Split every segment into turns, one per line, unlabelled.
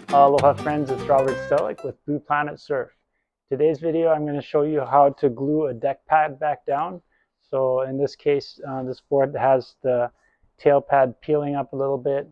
Aloha friends, it's Robert Stellick with Blue Planet Surf. Today's video I'm going to show you how to glue a deck pad back down. So in this case, this board has the tail pad peeling up a little bit.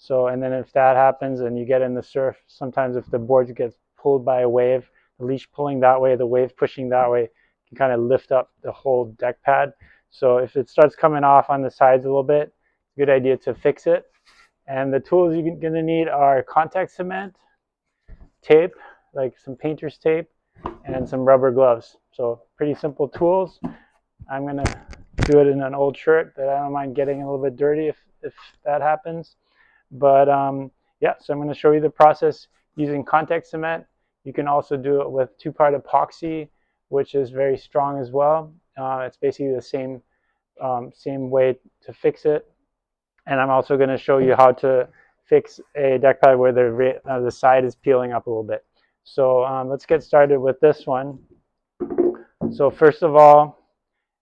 And then if that happens and you get in the surf, sometimes if the board gets pulled by a wave, the leash pulling that way, the wave pushing that way, can kind of lift up the whole deck pad. So if it starts coming off on the sides a little bit, it's a good idea to fix it. And the tools you're going to need are contact cement, tape, like some painter's tape, and some rubber gloves. So pretty simple tools. I'm going to do it in an old shirt that I don't mind getting a little bit dirty if that happens. But yeah, so I'm going to show you the process using contact cement. You can also do it with two-part epoxy, which is very strong as well. It's basically the same way to fix it. And I'm also going to show you how to fix a deck pad where the side is peeling up a little bit. So let's get started with this one. So first of all,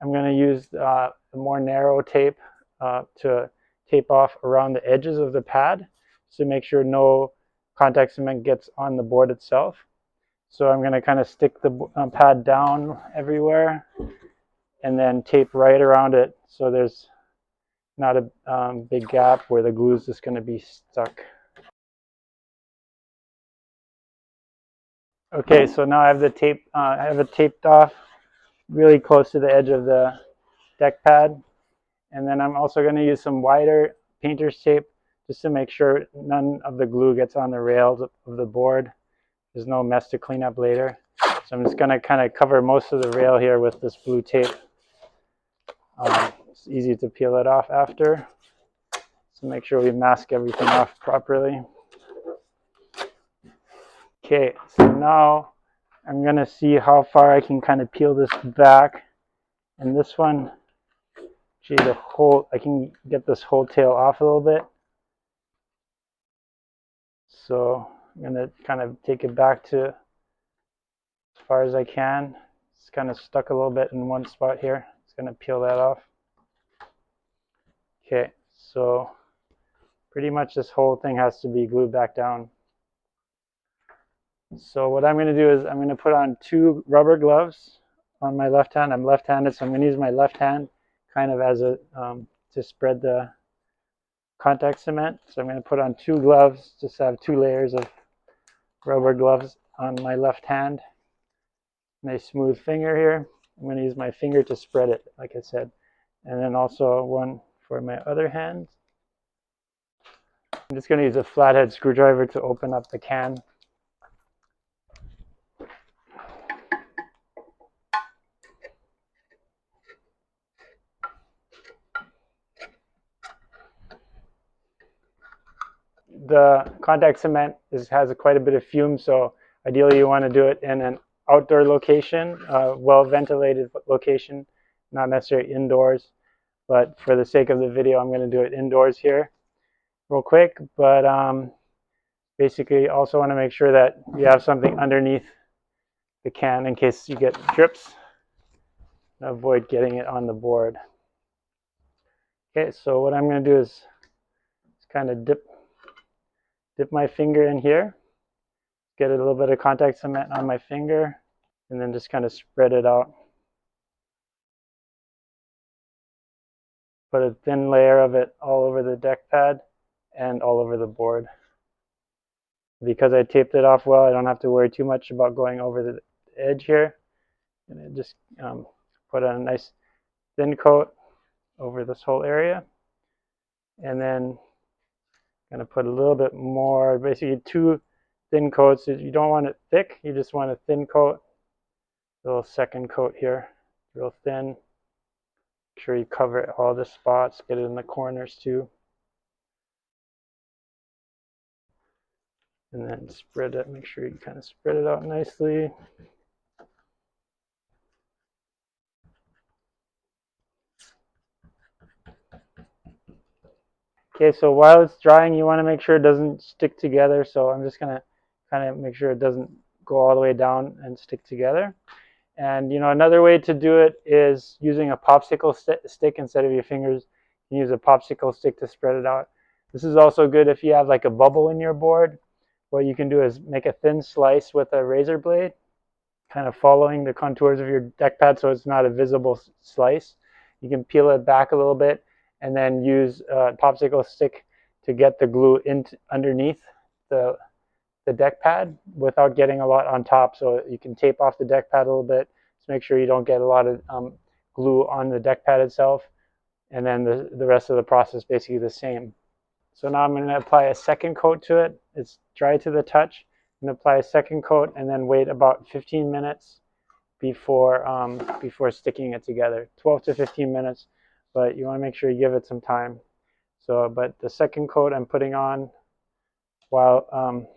I'm going to use a more narrow tape to tape off around the edges of the pad to make sure no contact cement gets on the board itself. So I'm going to kind of stick the pad down everywhere and then tape right around it so there's not a big gap where the glue is just going to be stuck. Okay, so now I have the tape. I have it taped off really close to the edge of the deck pad, and then I'm also going to use some wider painter's tape just to make sure none of the glue gets on the rails of the board. There's no mess to clean up later. So I'm just going to kind of cover most of the rail here with this blue tape. It's easy to peel it off after. So make sure we mask everything off properly. Okay, so now I'm going to see how far I can kind of peel this back. And this one, gee, I can get this whole tail off a little bit. So I'm going to kind of take it back to as far as I can. It's kind of stuck a little bit in one spot here. It's going to peel that off. Okay, so pretty much this whole thing has to be glued back down. So what I'm going to do is I'm going to put on 2 rubber gloves on my left hand. I'm left-handed, so I'm going to use my left hand kind of as a to spread the contact cement. So I'm going to put on 2 gloves, just have 2 layers of rubber gloves on my left hand. Nice smooth finger here. I'm going to use my finger to spread it, like I said. And then also one for my other hand. I'm just going to use a flathead screwdriver to open up the can. The contact cement has quite a bit of fume, so ideally you want to do it in an outdoor location, well-ventilated location, not necessarily indoors. But for the sake of the video, I'm going to do it indoors here real quick. But basically also want to make sure that you have something underneath the can in case you get drips. Avoid getting it on the board. Okay, so what I'm going to do is kind of dip my finger in here, get a little bit of contact cement on my finger, and then just kind of spread it out. Put a thin layer of it all over the deck pad and all over the board. Because I taped it off well, I don't have to worry too much about going over the edge here. And I just put on a nice thin coat over this whole area. And then I'm going to put a little bit more, basically 2 thin coats. You don't want it thick, you just want a thin coat. A little second coat here, real thin. Make sure you cover all the spots, get it in the corners too. And then spread it, make sure you kind of spread it out nicely. Okay, so while it's drying, you want to make sure it doesn't stick together. So I'm just going to kind of make sure it doesn't go all the way down and stick together. And another way to do it is using a popsicle stick instead of your fingers. You use a popsicle stick to spread it out. This is also good if you have like a bubble in your board what you can do is make a thin slice with a razor blade, kind of following the contours of your deck pad so it's not a visible slice. You can peel it back a little bit and then use a popsicle stick to get the glue in underneath the deck pad without getting a lot on top. So you can tape off the deck pad a little bit to make sure you don't get a lot of glue on the deck pad itself. And then the rest of the process basically the same. So now I'm going to apply a second coat to it. It's dry to the touch. I'm going to apply a second coat and then wait about 15 minutes before sticking it together. 12 to 15 minutes, but you want to make sure you give it some time. So, but the second coat I'm putting on while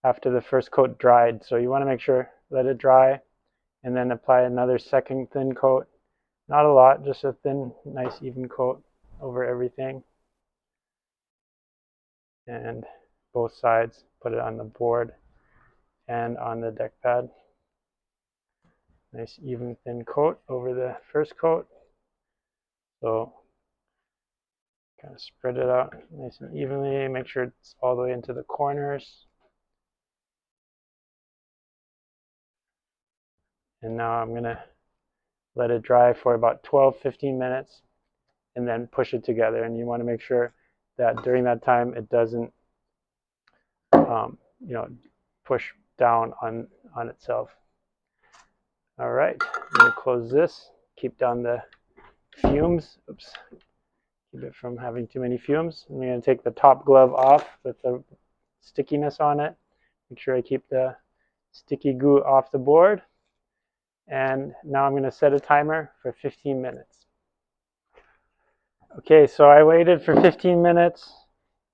after the first coat dried. So you want to make sure, let it dry, and then apply another second thin coat. Not a lot, just a thin, nice, even coat over everything. And both sides, put it on the board and on the deck pad. Nice, even, thin coat over the first coat. So kind of spread it out nice and evenly. Make sure it's all the way into the corners. And now I'm going to let it dry for about 12-15 minutes and then push it together. And you want to make sure that during that time it doesn't push down on itself. All right, I'm going to close this, keep down the fumes. Oops, keep it from having too many fumes. I'm going to take the top glove off with the stickiness on it. Make sure I keep the sticky goo off the board. And now I'm going to set a timer for 15 minutes. Okay, so I waited for 15 minutes.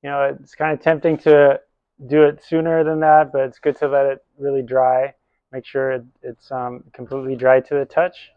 It's kind of tempting to do it sooner than that, but it's good to let it really dry. Make sure it's completely dry to the touch.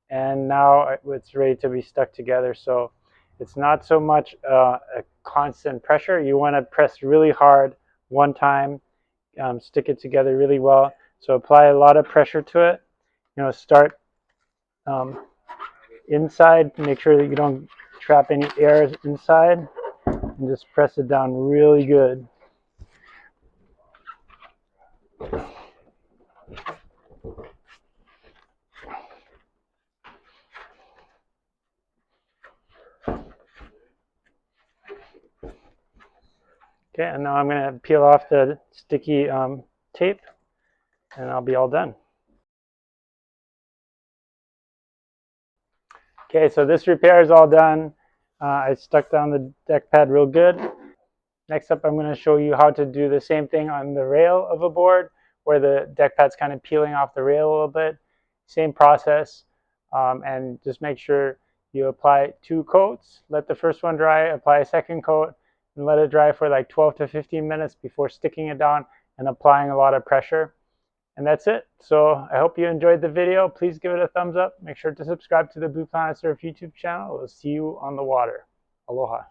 And now it's ready to be stuck together. So it's not so much a constant pressure. You want to press really hard one time, stick it together really well. So apply a lot of pressure to it. Start inside, make sure that you don't trap any air inside, and just press it down really good. Okay, and now I'm going to peel off the sticky tape, and I'll be all done. Okay, so this repair is all done. I stuck down the deck pad real good. Next up, I'm going to show you how to do the same thing on the rail of a board where the deck pad's kind of peeling off the rail a little bit. Same process, and just make sure you apply 2 coats. Let the first one dry, apply a second coat, and let it dry for like 12 to 15 minutes before sticking it down and applying a lot of pressure. And that's it. So I hope you enjoyed the video. Please give it a thumbs up. Make sure to subscribe to the Blue Planet Surf YouTube channel. We'll see you on the water. Aloha.